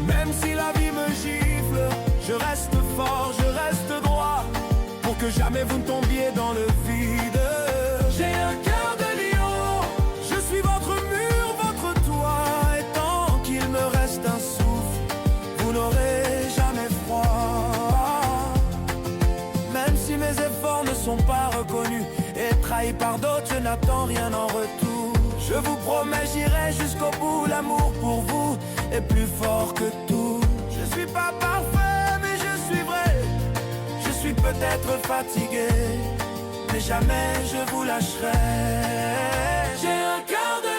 Même si la vie me gifle, je reste fort, je reste droit, pour que jamais vous ne tombiez dans le vide. J'ai un cœur de lion, je suis votre mur, votre toit, et tant qu'il me reste un souffle, vous n'aurez jamais froid. Même si mes efforts ne sont pas reconnus et trahis par d'autres, je n'attends rien en retour. Je vous promets, j'irai jusqu'au bout, l'amour pour vous est plus fort que tout. Je suis pas parfait, mais je suis vrai. Je suis peut-être fatigué, mais jamais je vous lâcherai. J'ai un cœur de